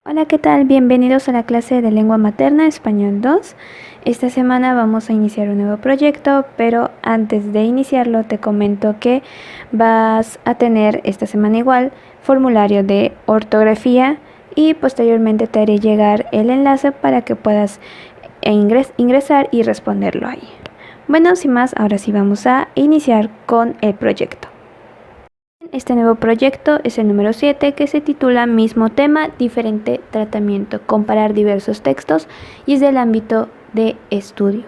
Hola, ¿qué tal? Bienvenidos a la clase de lengua materna Español 2. Esta semana vamos a iniciar un nuevo proyecto, pero antes de iniciarlo te comento que vas a tener esta semana igual formulario de ortografía y posteriormente te haré llegar el enlace para que puedas ingresar y responderlo ahí. Bueno, sin más, ahora sí vamos a iniciar con el proyecto. Este nuevo proyecto es el número 7, que se titula Mismo tema, diferente tratamiento, comparar diversos textos, y es del ámbito de estudio.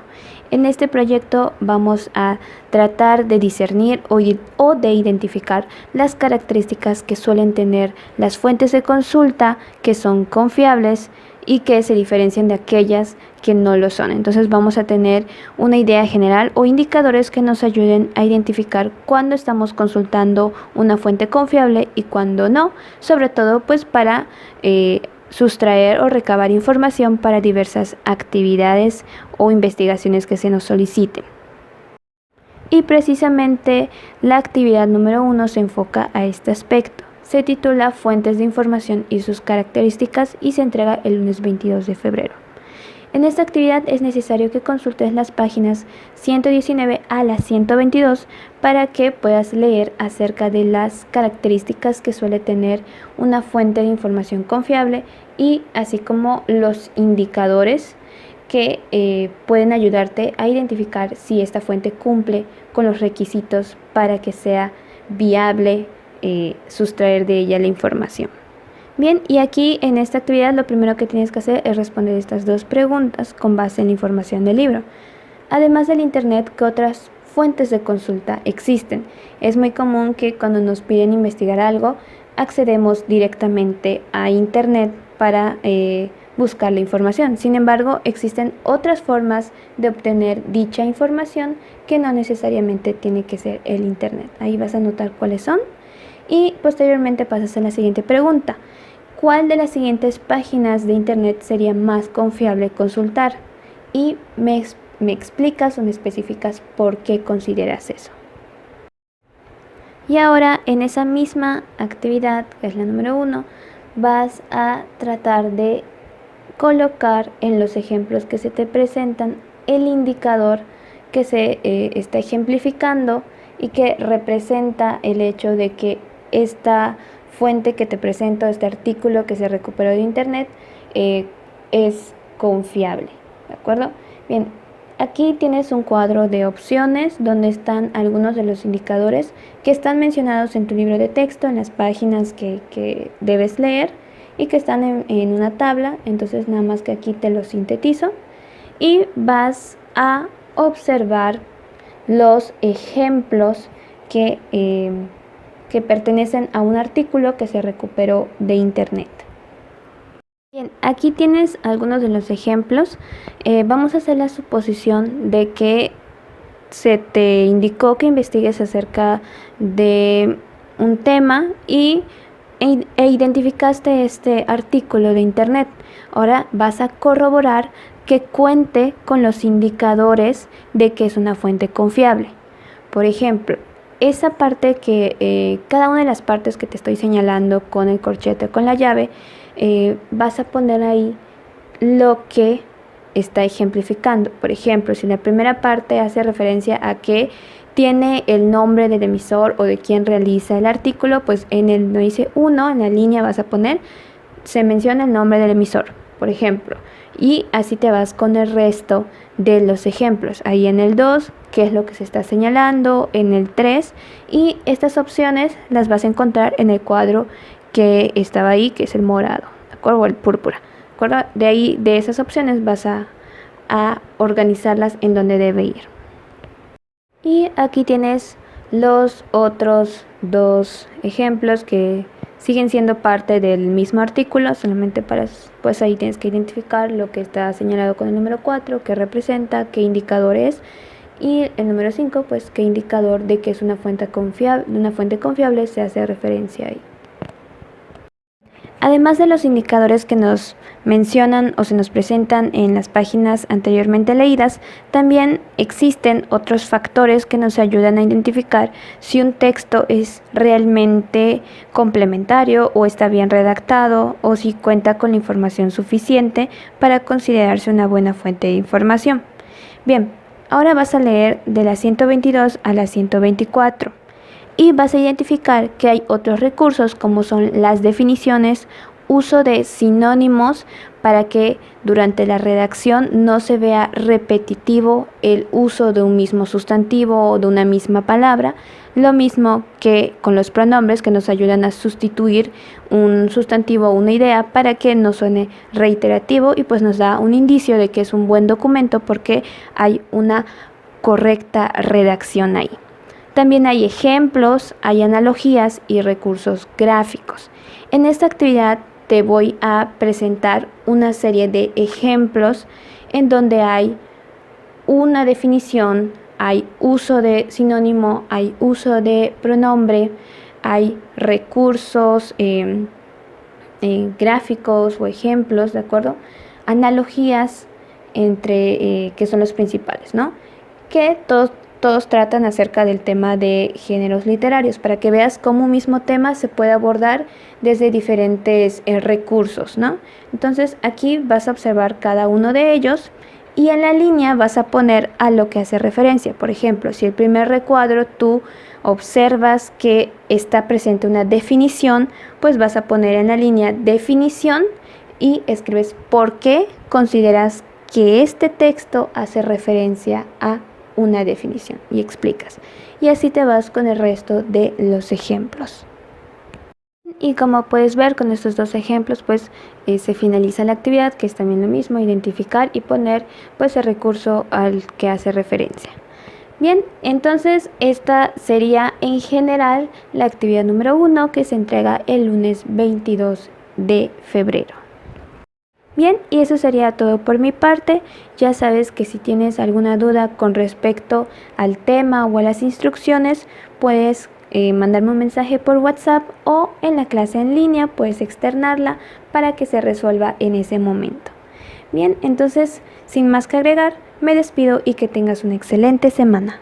En este proyecto vamos a tratar de discernir o de identificar las características que suelen tener las fuentes de consulta que son confiables y que se diferencian de aquellas que no lo son. Entonces vamos a tener una idea general o indicadores que nos ayuden a identificar cuándo estamos consultando una fuente confiable y cuándo no, sobre todo pues para sustraer o recabar información para diversas actividades o investigaciones que se nos soliciten. Y precisamente la actividad número 1 se enfoca a este aspecto. Se titula Fuentes de información y sus características y se entrega el lunes 22 de febrero. En esta actividad es necesario que consultes las páginas 119 a la 122 para que puedas leer acerca de las características que suele tener una fuente de información confiable y así como los indicadores que pueden ayudarte a identificar si esta fuente cumple con los requisitos para que sea viable sustraer de ella la información. Bien, y aquí en esta actividad lo primero que tienes que hacer es responder estas dos preguntas con base en la información del libro. Además del Internet, ¿qué otras fuentes de consulta existen? Es muy común que cuando nos piden investigar algo, accedemos directamente a Internet para buscar la información. Sin embargo, existen otras formas de obtener dicha información que no necesariamente tiene que ser el Internet. Ahí vas a notar cuáles son y posteriormente pasas a la siguiente pregunta. ¿Cuál de las siguientes páginas de Internet sería más confiable consultar? Y me explicas o me especificas por qué consideras eso. Y ahora en esa misma actividad, que es la número 1, vas a tratar de colocar en los ejemplos que se te presentan el indicador que se está ejemplificando y que representa el hecho de que esta fuente que te presento, este artículo que se recuperó de Internet, es confiable, ¿de acuerdo? Bien, aquí tienes un cuadro de opciones donde están algunos de los indicadores que están mencionados en tu libro de texto, en las páginas que debes leer y que están en una tabla. Entonces nada más que aquí te lo sintetizo y vas a observar los ejemplos que pertenecen a un artículo que se recuperó de Internet. Bien, aquí tienes algunos de los ejemplos. Vamos a hacer la suposición de que se te indicó que investigues acerca de un tema e identificaste este artículo de Internet. Ahora vas a corroborar que cuente con los indicadores de que es una fuente confiable. Por ejemplo, esa parte que cada una de las partes que te estoy señalando con el corchete o con la llave, vas a poner ahí lo que está ejemplificando. Por ejemplo, si la primera parte hace referencia a que tiene el nombre del emisor o de quien realiza el artículo, pues en el no dice 1, en la línea vas a poner, se menciona el nombre del emisor, por ejemplo, y así te vas con el resto de los ejemplos. Ahí en el 2, qué es lo que se está señalando, en el 3, y estas opciones las vas a encontrar en el cuadro que estaba ahí, que es el morado, ¿de acuerdo? O el púrpura, ¿de acuerdo? De ahí, de esas opciones vas a organizarlas en donde debe ir. Y aquí tienes los otros dos ejemplos que siguen siendo parte del mismo artículo, solamente para, pues ahí tienes que identificar lo que está señalado con el número 4, qué representa, qué indicador es, y el número 5, pues qué indicador de que es una fuente confiable se hace referencia ahí. Además de los indicadores que nos mencionan o se nos presentan en las páginas anteriormente leídas, también existen otros factores que nos ayudan a identificar si un texto es realmente complementario o está bien redactado o si cuenta con la información suficiente para considerarse una buena fuente de información. Bien, ahora vas a leer de la 122 a la 124. Y vas a identificar que hay otros recursos como son las definiciones, uso de sinónimos para que durante la redacción no se vea repetitivo el uso de un mismo sustantivo o de una misma palabra, lo mismo que con los pronombres que nos ayudan a sustituir un sustantivo o una idea para que no suene reiterativo y pues nos da un indicio de que es un buen documento porque hay una correcta redacción ahí. También hay ejemplos, hay analogías y recursos gráficos. En esta actividad te voy a presentar una serie de ejemplos en donde hay una definición, hay uso de sinónimo, hay uso de pronombre, hay recursos gráficos o ejemplos, ¿de acuerdo? Analogías entre que son los principales, ¿no? Que todos tratan acerca del tema de géneros literarios, para que veas cómo un mismo tema se puede abordar desde diferentes recursos, ¿no? Entonces aquí vas a observar cada uno de ellos y en la línea vas a poner a lo que hace referencia. Por ejemplo, si el primer recuadro tú observas que está presente una definición, pues vas a poner en la línea definición y escribes por qué consideras que este texto hace referencia a una definición y explicas. Y así te vas con el resto de los ejemplos. Y como puedes ver con estos dos ejemplos, pues se finaliza la actividad, que es también lo mismo, identificar y poner pues el recurso al que hace referencia. Bien, entonces esta sería en general la actividad número 1 que se entrega el lunes 22 de febrero. Bien, y eso sería todo por mi parte. Ya sabes que si tienes alguna duda con respecto al tema o a las instrucciones, puedes mandarme un mensaje por WhatsApp o en la clase en línea puedes externarla para que se resuelva en ese momento. Bien, entonces, sin más que agregar, me despido y que tengas una excelente semana.